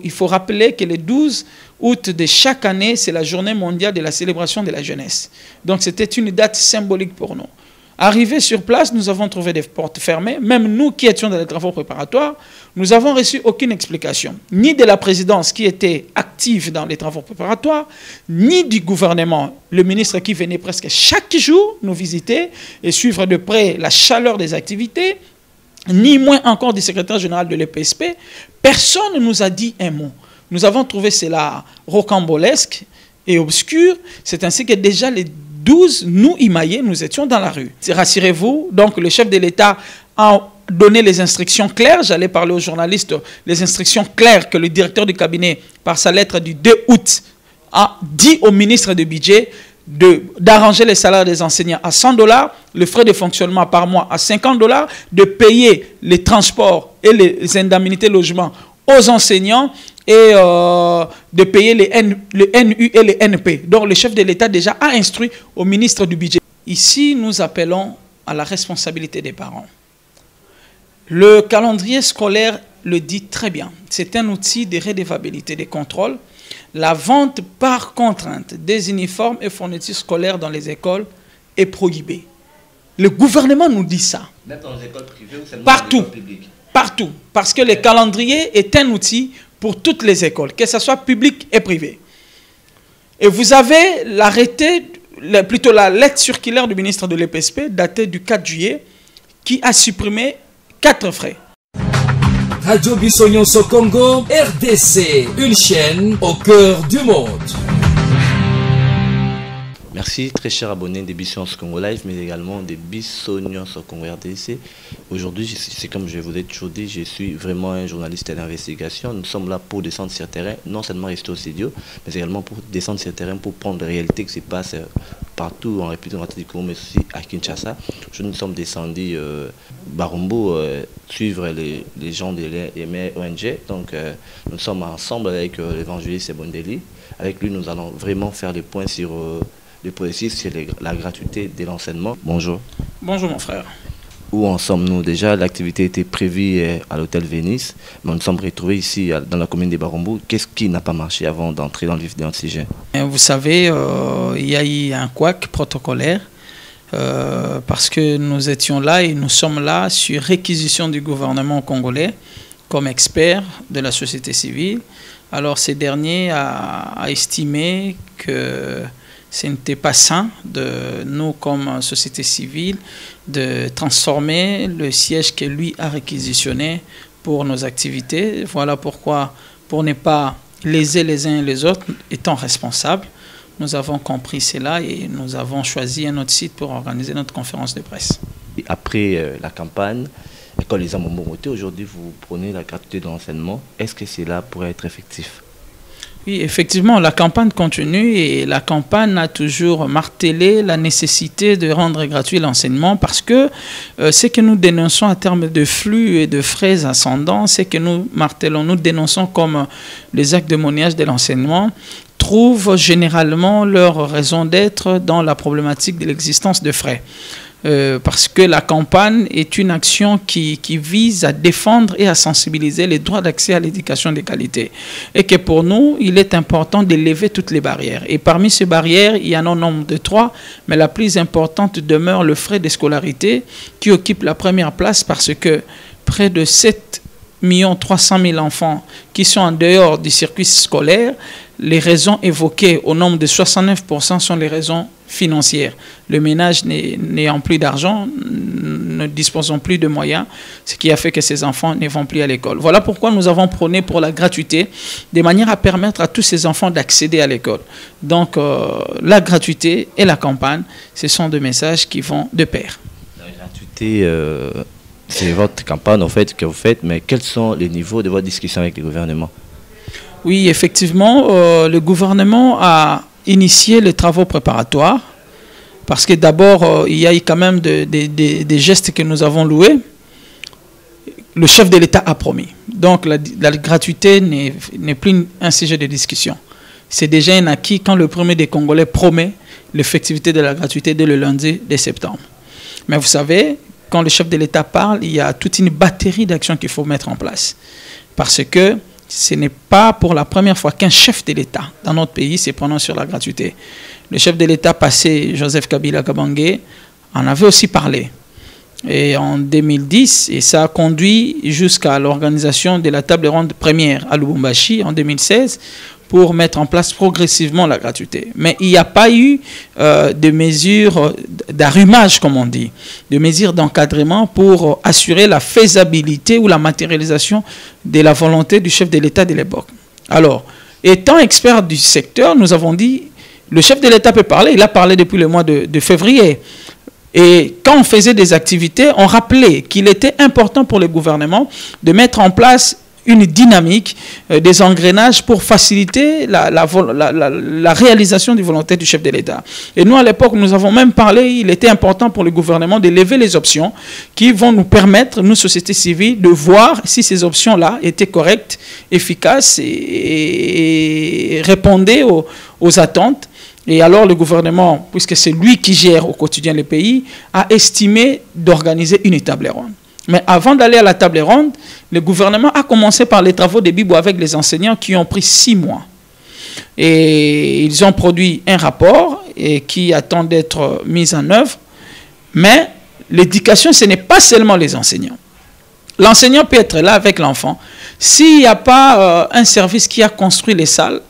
Il faut rappeler que le 12 août de chaque année, c'est la journée mondiale de la célébration de la jeunesse. Donc c'était une date symbolique pour nous. Arrivés sur place, nous avons trouvé des portes fermées. Même nous qui étions dans les travaux préparatoires, nous n'avons reçu aucune explication, ni de la présidence qui était active dans les travaux préparatoires, ni du gouvernement, le ministre qui venait presque chaque jour nous visiter et suivre de près la chaleur des activités, ni moins encore du secrétaire général de l'EPSP. Personne ne nous a dit un mot. Nous avons trouvé cela rocambolesque et obscur. C'est ainsi que déjà les 12, nous, Imaïe, nous étions dans la rue. Rassurez-vous, donc le chef de l'État a donné les instructions claires. J'allais parler aux journalistes, les instructions claires que le directeur du cabinet, par sa lettre du 2 août, a dit au ministre du budget d'arranger les salaires des enseignants à $100, le frais de fonctionnement par mois à $50, de payer les transports et les indemnités logement aux enseignants et de payer le NU et le NP. Donc le chef de l'État déjà a instruit au ministre du budget. Ici, nous appelons à la responsabilité des parents. Le calendrier scolaire le dit très bien. C'est un outil de redevabilité des contrôles. La vente par contrainte des uniformes et fournitures scolaires dans les écoles est prohibée. Le gouvernement nous dit ça. Même dans les écoles privées ou seulement partout, dans les écoles publiques? Partout. Parce que le calendrier est un outil pour toutes les écoles, que ce soit public et privé. Et vous avez l'arrêté, plutôt la lettre circulaire du ministre de l'EPSP, datée du 4 juillet, qui a supprimé 4 frais. Radio Bissonyonso Congo, RDC, une chaîne au cœur du monde. Merci, très chers abonnés des Bissonyonso Congo Live, mais également des Bissonyonso Congo RDC. Aujourd'hui, c'est comme je vous ai toujours dit, je suis vraiment un journaliste d'investigation. Nous sommes là pour descendre sur le terrain, non seulement rester au studio, mais également pour descendre sur le terrain, pour prendre les réalités qui se passent partout en République démocratique du Congo, mais aussi à Kinshasa. Nous sommes descendus Barumbu, suivre les gens de l'ONG. Donc nous sommes ensemble avec l'évangéliste Ebondeli. Avec lui, nous allons vraiment faire le point sur le processus, sur la gratuité de l'enseignement. Bonjour. Bonjour mon frère. Où en sommes-nous déjà? L'activité était prévue à l'hôtel Venise, mais nous sommes retrouvés ici dans la commune de Barumbu. Qu'est-ce qui n'a pas marché avant d'entrer dans le vif de notre sujet? Vous savez, il y a eu un couac protocolaire parce que nous étions là et nous sommes là sur réquisition du gouvernement congolais comme expert de la société civile. Alors ces derniers a estimé que ce n'était pas sain de nous, comme société civile, de transformer le siège que lui a réquisitionné pour nos activités. Voilà pourquoi, pour ne pas léser les uns et les autres, étant responsables, nous avons compris cela et nous avons choisi un autre site pour organiser notre conférence de presse. Et après la campagne, École Les Amomomoté, aujourd'hui vous prenez la gratuité de l'enseignement. Est-ce que cela pourrait être effectif? Oui, effectivement, la campagne continue et la campagne a toujours martelé la nécessité de rendre gratuit l'enseignement parce que ce que nous dénonçons en termes de flux et de frais ascendants, ce que nous martelons, nous dénonçons comme les actes de monnayage de l'enseignement, trouvent généralement leur raison d'être dans la problématique de l'existence de frais. Parce que la campagne est une action qui vise à défendre et à sensibiliser les droits d'accès à l'éducation de qualité. Et que pour nous, il est important de lever toutes les barrières. Et parmi ces barrières, il y en a un nombre de 3, mais la plus importante demeure le frais de scolarité qui occupe la première place parce que près de 7 300 000 enfants qui sont en dehors du circuit scolaire, les raisons évoquées au nombre de 69% sont les raisons financières. Le ménage n'ayant plus d'argent, ne disposant plus de moyens, ce qui a fait que ces enfants ne vont plus à l'école. Voilà pourquoi nous avons prôné pour la gratuité, de manière à permettre à tous ces enfants d'accéder à l'école. Donc la gratuité et la campagne, ce sont deux messages qui vont de pair. La gratuité, c'est votre campagne en fait que vous faites, mais quels sont les niveaux de votre discussion avec le gouvernement? Oui, effectivement, le gouvernement a initié les travaux préparatoires parce que d'abord, il y a eu quand même des gestes que nous avons loués. Le chef de l'État a promis. Donc la gratuité n'est plus un sujet de discussion. C'est déjà un acquis quand le premier des Congolais promet l'effectivité de la gratuité dès le lundi de septembre. Mais vous savez, quand le chef de l'État parle, il y a toute une batterie d'actions qu'il faut mettre en place. Parce que ce n'est pas pour la première fois qu'un chef de l'État dans notre pays se prononce sur la gratuité. Le chef de l'État passé, Joseph Kabila Kabange, en avait aussi parlé. Et en 2010, et ça a conduit jusqu'à l'organisation de la table ronde première à Lubumbashi en 2016 pour mettre en place progressivement la gratuité. Mais il n'y a pas eu de mesures d'arrumage, comme on dit, de mesures d'encadrement pour assurer la faisabilité ou la matérialisation de la volonté du chef de l'État de l'époque. Alors, étant expert du secteur, nous avons dit, le chef de l'État peut parler, il a parlé depuis le mois de février. Et quand on faisait des activités, on rappelait qu'il était important pour le gouvernement de mettre en place une dynamique, des engrenages pour faciliter la réalisation des volontés du chef de l'État. Et nous, à l'époque, nous avons même parlé, il était important pour le gouvernement de lever les options qui vont nous permettre, nous, société civile, de voir si ces options-là étaient correctes, efficaces et répondaient aux attentes. Et alors le gouvernement, puisque c'est lui qui gère au quotidien le pays, a estimé d'organiser une table ronde. Mais avant d'aller à la table ronde, le gouvernement a commencé par les travaux de Bibo avec les enseignants qui ont pris 6 mois. Et ils ont produit un rapport et qui attend d'être mis en œuvre. Mais l'éducation, ce n'est pas seulement les enseignants. L'enseignant peut être là avec l'enfant. S'il n'y a pas un service qui a construit les salles,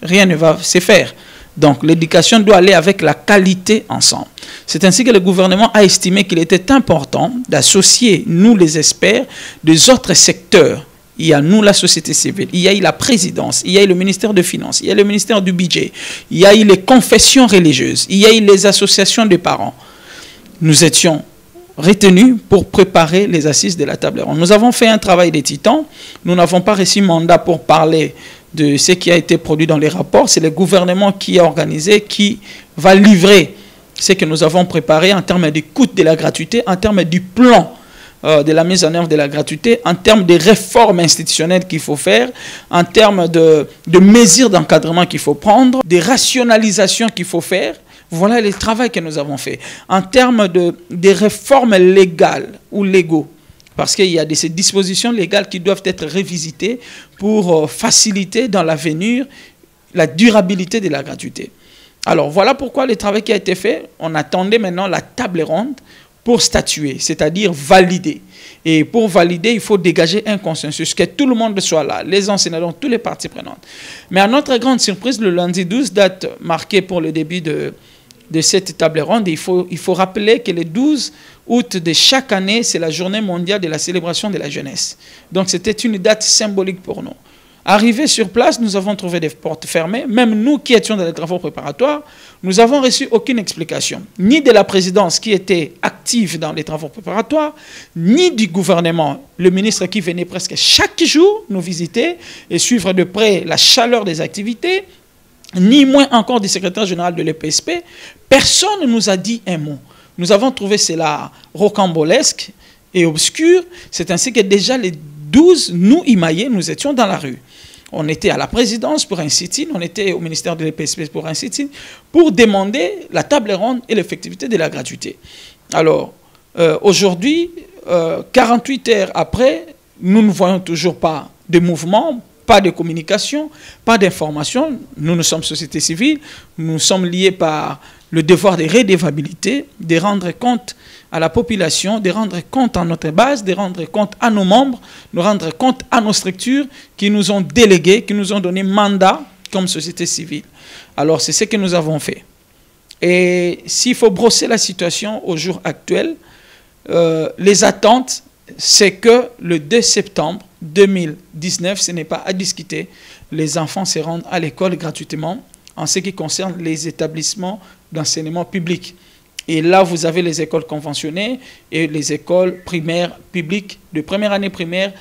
rien ne va se faire. Donc, l'éducation doit aller avec la qualité ensemble. C'est ainsi que le gouvernement a estimé qu'il était important d'associer, nous les experts, des autres secteurs. Il y a nous, la société civile, il y a eu la présidence, il y a eu le ministère des Finances, il y a le ministère du Budget, il y a eu les confessions religieuses, il y a eu les associations de parents. Nous étions retenus pour préparer les assises de la table ronde. Nous avons fait un travail des titans. Nous n'avons pas reçu mandat pour parler de ce qui a été produit dans les rapports. C'est le gouvernement qui a organisé, qui va livrer ce que nous avons préparé en termes du coût de la gratuité, en termes du plan de la mise en œuvre de la gratuité, en termes de réformes institutionnelles qu'il faut faire, en termes de mesures d'encadrement qu'il faut prendre, de rationalisation qu'il faut faire. Voilà le travail que nous avons fait. En termes de réformes légales ou légaux, parce qu'il y a ces dispositions légales qui doivent être révisitées pour faciliter dans l'avenir la durabilité de la gratuité. Alors voilà pourquoi le travail qui a été fait, on attendait maintenant la table ronde pour statuer, c'est-à-dire valider. Et pour valider, il faut dégager un consensus, que tout le monde soit là, les enseignants, tous les parties prenantes. Mais à notre grande surprise, le lundi 12, date marquée pour le début de cette table ronde, il faut rappeler que le 12 août de chaque année, c'est la journée mondiale de la célébration de la jeunesse. Donc c'était une date symbolique pour nous. Arrivés sur place, nous avons trouvé des portes fermées. Même nous qui étions dans les travaux préparatoires, nous n'avons reçu aucune explication, ni de la présidence qui était active dans les travaux préparatoires, ni du gouvernement, le ministre qui venait presque chaque jour nous visiter et suivre de près la chaleur des activités, ni moins encore du secrétaire général de l'EPSP. Personne ne nous a dit un mot. Nous avons trouvé cela rocambolesque et obscur. C'est ainsi que déjà les 12, nous, Imaïe, nous étions dans la rue. On était à la présidence pour un sit-in, on était au ministère de l'EPSP pour un sit-in, pour demander la table ronde et l'effectivité de la gratuité. Alors, aujourd'hui, 48 heures après, nous ne voyons toujours pas de mouvement, pas de communication, pas d'information. Nous sommes société civile, nous sommes liés par le devoir de redevabilité, de rendre compte à la population, de rendre compte à notre base, de rendre compte à nos membres, de rendre compte à nos structures qui nous ont délégués, qui nous ont donné mandat comme société civile. Alors c'est ce que nous avons fait. Et s'il faut brosser la situation au jour actuel, les attentes, c'est que le 2 septembre 2019, ce n'est pas à discuter, les enfants se rendent à l'école gratuitement en ce qui concerne les établissements d'enseignement public. Et là, vous avez les écoles conventionnées et les écoles primaires publiques de première année primaire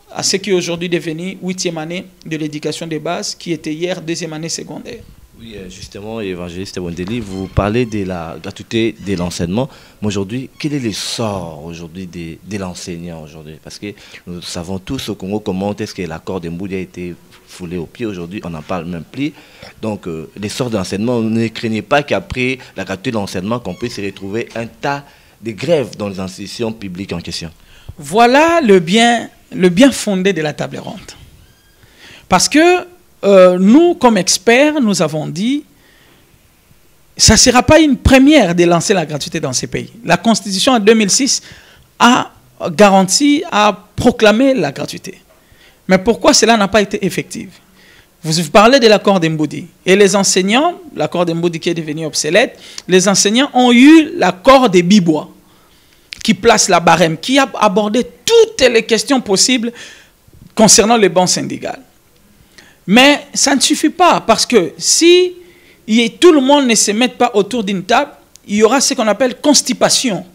à ce qui est aujourd'hui devenu 8e année de l'éducation de base, qui était hier 2e année secondaire. Oui, justement, évangéliste Bondeli, vous parlez de la gratuité de l'enseignement. Mais aujourd'hui, quel est le sort aujourd'hui de l'enseignant aujourd'hui? Parce que nous savons tous au Congo comment est-ce que l'accord de Mboudi a été foulé au pied aujourd'hui, on n'en parle même plus. Donc, les sorts de l'enseignement, ne craignez pas qu'après la gratuité de l'enseignement, qu'on puisse retrouver un tas de grèves dans les institutions publiques en question. Voilà le bien fondé de la table ronde. Parce que nous, comme experts, nous avons dit, ça ne sera pas une première de lancer la gratuité dans ces pays. La Constitution en 2006 a garanti, a proclamé la gratuité. Mais pourquoi cela n'a pas été effectif? Vous parlez de l'accord d'Emboudi. Et les enseignants, l'accord d'Emboudi qui est devenu obsolète, les enseignants ont eu l'accord des Bibois, qui place la barème, qui a abordé toutes les questions possibles concernant les bancs syndicales. Mais ça ne suffit pas, parce que si tout le monde ne se met pas autour d'une table, il y aura ce qu'on appelle constipation.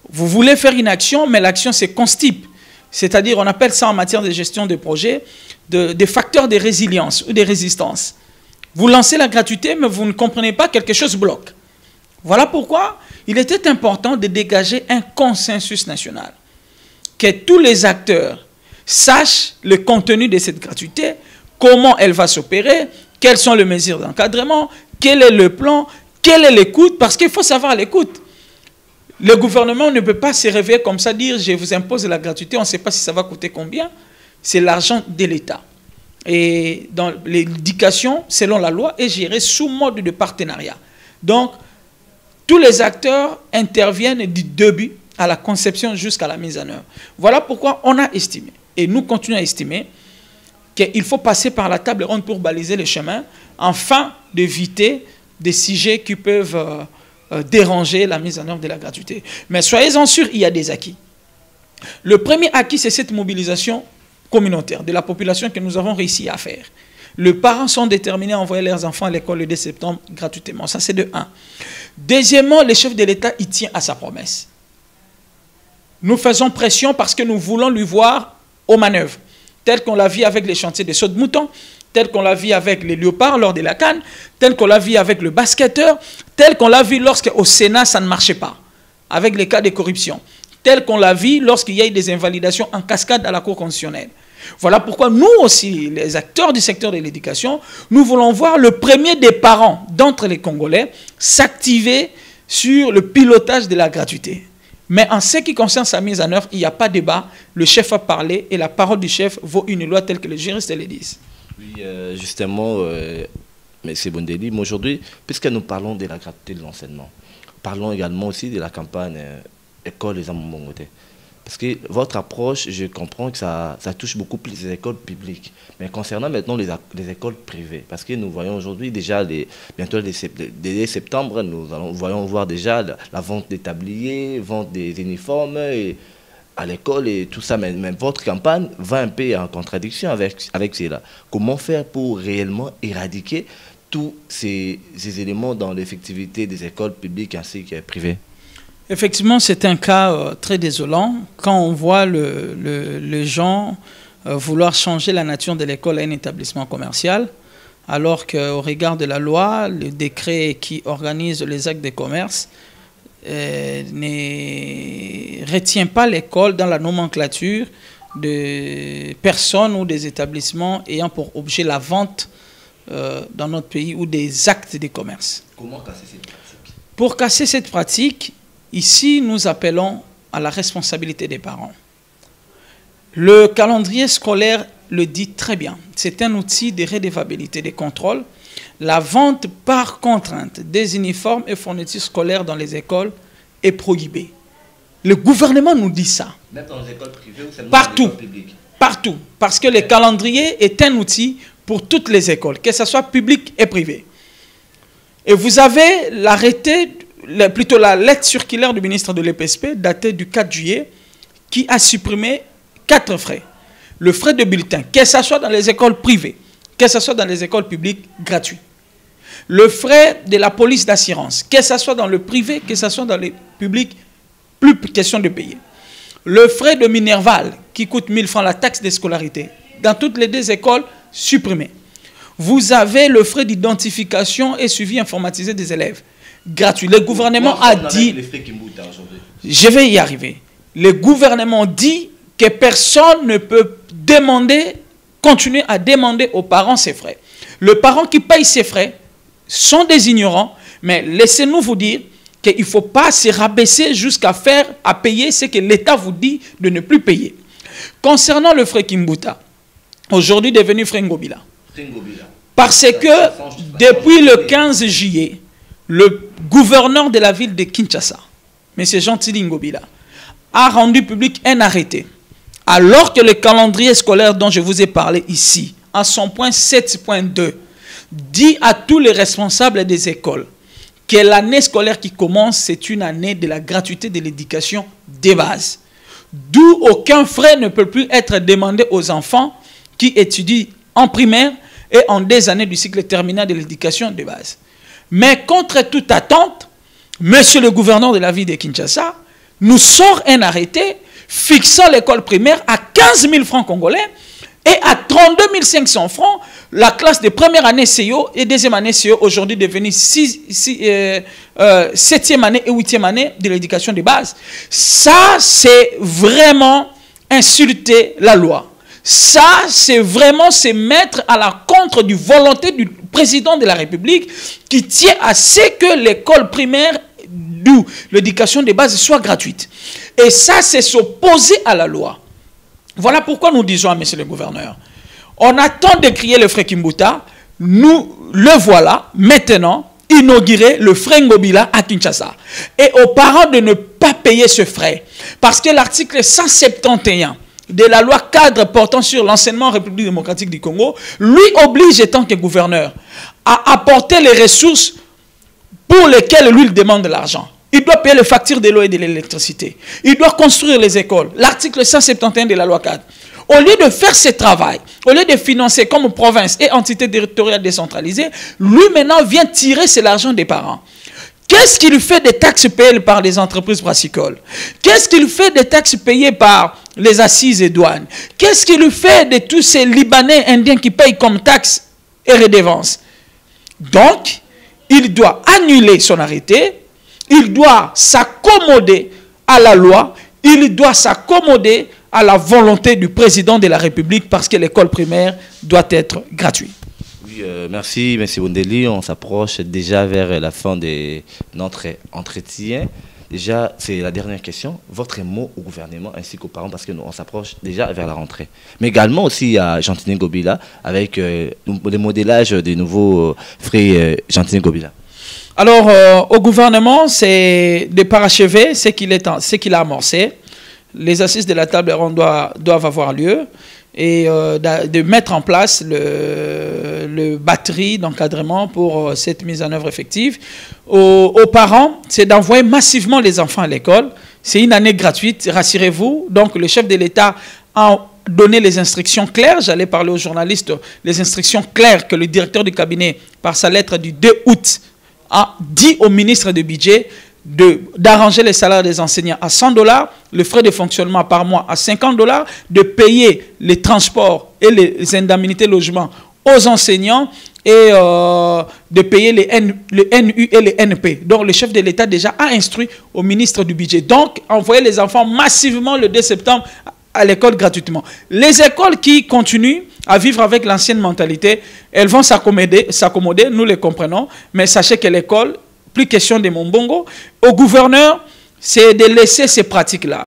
Vous voulez faire une action, mais l'action se constipe. C'est-à-dire, on appelle ça en matière de gestion de projet, des facteurs de résilience ou de résistance. Vous lancez la gratuité, mais vous ne comprenez pas, quelque chose bloque. Voilà pourquoi il était important de dégager un consensus national. Que tous les acteurs sachent le contenu de cette gratuité, comment elle va s'opérer, quelles sont les mesures d'encadrement, quel est le plan, quelle est l'écoute, parce qu'il faut savoir l'écoute. Le gouvernement ne peut pas se réveiller comme ça, dire je vous impose la gratuité, on ne sait pas si ça va coûter combien. C'est l'argent de l'État. Et dans l'éducation, selon la loi, est gérée sous mode de partenariat. Donc, tous les acteurs interviennent du début à la conception jusqu'à la mise en œuvre. Voilà pourquoi on a estimé, et nous continuons à estimer, qu'il faut passer par la table ronde pour baliser le chemin, afin d'éviter des sujets qui peuvent déranger la mise en œuvre de la gratuité. Mais soyez-en sûrs, il y a des acquis. Le premier acquis, c'est cette mobilisation communautaire de la population que nous avons réussi à faire. Les parents sont déterminés à envoyer leurs enfants à l'école le 2 septembre gratuitement. Ça, c'est de 1. Deuxièmement, le chef de l'État, il tient à sa promesse. Nous faisons pression parce que nous voulons lui voir aux manœuvres, tel qu'on l'a vu avec les chantiers de saut de mouton, tel qu'on l'a vu avec les léopards lors de la CAN, tel qu'on l'a vu avec le basketteur, tel qu'on l'a vu lorsqu'au Sénat, ça ne marchait pas, avec les cas de corruption, tel qu'on l'a vu lorsqu'il y a eu des invalidations en cascade à la Cour constitutionnelle. Voilà pourquoi nous aussi, les acteurs du secteur de l'éducation, nous voulons voir le premier des parents d'entre les Congolais s'activer sur le pilotage de la gratuité. Mais en ce qui concerne sa mise en œuvre, il n'y a pas de débat. Le chef a parlé et la parole du chef vaut une loi telle que les juristes le disent. Oui, justement, mais c'est bon délit. Mais aujourd'hui, puisque nous parlons de la gratuité de l'enseignement, parlons également aussi de la campagne École des Amambongote. Parce que votre approche, je comprends que ça touche beaucoup plus les écoles publiques. Mais concernant maintenant les écoles privées, parce que nous voyons aujourd'hui déjà, bientôt dès septembre, nous voyons voir déjà la vente des tabliers, vente des uniformes à l'école et tout ça. Mais votre campagne va un peu en contradiction avec cela. Comment faire pour réellement éradiquer tous ces éléments dans l'effectivité des écoles publiques ainsi que privées? Effectivement, c'est un cas très désolant quand on voit les gens vouloir changer la nature de l'école à un établissement commercial, alors qu'au regard de la loi, le décret qui organise les actes de commerce ne retient pas l'école dans la nomenclature de personnes ou des établissements ayant pour objet la vente dans notre pays ou des actes de commerce. Comment casser cette pratique? Pour casser cette pratique, ici, nous appelons à la responsabilité des parents. Le calendrier scolaire le dit très bien. C'est un outil de redevabilité, de contrôle. La vente par contrainte des uniformes et fournitures scolaires dans les écoles est prohibée. Le gouvernement nous dit ça. Même dans les écoles privées ou seulement partout, dans les écoles publiques? Partout. Parce que le calendrier est un outil pour toutes les écoles, que ce soit public et privé. Et vous avez l'arrêté, plutôt la lettre circulaire du ministre de l'EPSP, datée du 4 juillet, qui a supprimé 4 frais. Le frais de bulletin, que ce soit dans les écoles privées, que ce soit dans les écoles publiques, gratuit. Le frais de la police d'assurance, que ce soit dans le privé, que ce soit dans le public, plus question de payer. Le frais de Minerval, qui coûte 1000 francs, la taxe de scolarité, dans toutes les 2 écoles, supprimé. Vous avez le frais d'identification et suivi informatisé des élèves, gratuit. Le gouvernement a dit... Je vais y arriver. Le gouvernement dit que personne ne peut continuer à demander aux parents ces frais. Les parents qui payent ces frais sont des ignorants, mais laissez-nous vous dire qu'il ne faut pas se rabaisser jusqu'à payer ce que l'État vous dit de ne plus payer. Concernant le frais Kimbuta, aujourd'hui devenu Frengobila. Parce que depuis le 15 juillet, le gouverneur de la ville de Kinshasa, M. Jean-Tili Ngobila, a rendu public un arrêté. Alors que le calendrier scolaire dont je vous ai parlé ici, à son point 7.2, dit à tous les responsables des écoles que l'année scolaire qui commence, c'est une année de la gratuité de l'éducation des bases. D'où aucun frais ne peut plus être demandé aux enfants qui étudient en primaire et en des années du cycle terminal de l'éducation de base. Mais contre toute attente, monsieur le gouverneur de la ville de Kinshasa nous sort un arrêté fixant l'école primaire à 15 000 francs congolais et à 32 500 francs la classe de première année CO et deuxième année CO, aujourd'hui devenue 7e année et 8e année de l'éducation de base. Ça, c'est vraiment insulter la loi. Ça, c'est vraiment se mettre à la contre du volonté du président de la République qui tient à ce que l'école primaire, d'où l'éducation de base, soit gratuite. Et ça, c'est s'opposer à la loi. Voilà pourquoi nous disons à monsieur le gouverneur, on attend de crier le frère Kimbuta, nous le voilà maintenant inaugurer le frère Ngobila à Kinshasa. Et aux parents de ne pas payer ce frais. Parce que l'article 171 de la loi cadre portant sur l'enseignement en République démocratique du Congo, lui oblige, en tant que gouverneur, à apporter les ressources pour lesquelles lui il demande de l'argent. Il doit payer les factures de l'eau et de l'électricité. Il doit construire les écoles. L'article 171 de la loi cadre. Au lieu de faire ce travail, au lieu de financer comme province et entité territoriale décentralisée, lui maintenant vient tirer l'argent des parents. Qu'est-ce qu'il fait des taxes payées par les entreprises brassicoles? Qu'est-ce qu'il fait des taxes payées par les assises et douanes? Qu'est-ce qu'il fait de tous ces Libanais indiens qui payent comme taxes et redevances? Donc, il doit annuler son arrêté, il doit s'accommoder à la loi, il doit s'accommoder à la volonté du président de la République parce que l'école primaire doit être gratuite. Merci, M. Bondeli. On s'approche déjà vers la fin de notre entretien. Déjà, c'est la dernière question. Votre mot au gouvernement ainsi qu'aux parents, parce qu'on s'approche déjà vers la rentrée. Mais également aussi à Jean-Tili Ngobila, avec le modélage des nouveaux frères Jean-Tili Ngobila. Alors, au gouvernement, c'est de parachever ce qu'il a amorcé. Les assises de la table ronde doivent avoir lieu. Et de mettre en place le batterie d'encadrement pour cette mise en œuvre effective. Aux parents, c'est d'envoyer massivement les enfants à l'école. C'est une année gratuite, rassurez-vous. Donc le chef de l'État a donné les instructions claires. J'allais parler aux journalistes, les instructions claires que le directeur du cabinet, par sa lettre du 2 août, a dit au ministre du budget d'arranger les salaires des enseignants à $100, le frais de fonctionnement par mois à $50, de payer les transports et les indemnités logement aux enseignants et de payer le NU et les NP. Donc le chef de l'État déjà a instruit au ministre du budget. Donc envoyer les enfants massivement le 2 septembre à l'école gratuitement. Les écoles qui continuent à vivre avec l'ancienne mentalité, elles vont s'accommoder, nous les comprenons, mais sachez que l'école, plus question de Mombongo. Au gouverneur, c'est de laisser ces pratiques-là.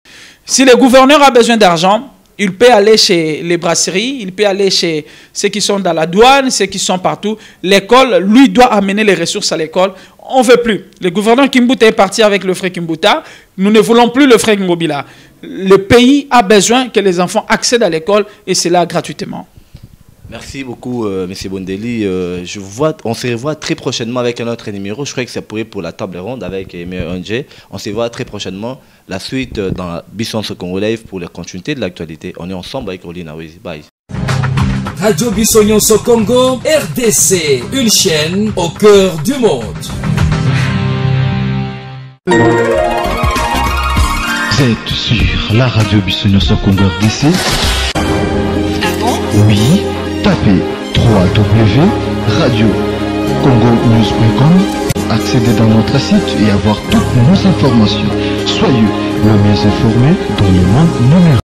Si le gouverneur a besoin d'argent, il peut aller chez les brasseries, il peut aller chez ceux qui sont dans la douane, ceux qui sont partout. L'école, lui, doit amener les ressources à l'école. On ne veut plus. Le gouverneur Kimbuta est parti avec le frère Kimbuta. Nous ne voulons plus le frère Ngobila. Le pays a besoin que les enfants accèdent à l'école et c'est là gratuitement. Merci beaucoup, M. Bondeli. On se revoit très prochainement avec un autre numéro. Je crois que c'est pour la table ronde avec Aimé Onge. On se voit très prochainement. La suite dans Bisson Congo Live pour la continuité de l'actualité. On est ensemble avec Rolina Wizi. Bye. Radio Bissonyon Congo, RDC, une chaîne au cœur du monde. Vous êtes sur la radio Bissonyon Congo RDC. Oui. Tapez www.radiocongonews.com, accédez dans notre site et avoir toutes nos informations. Soyez le mieux informé dans le monde numérique.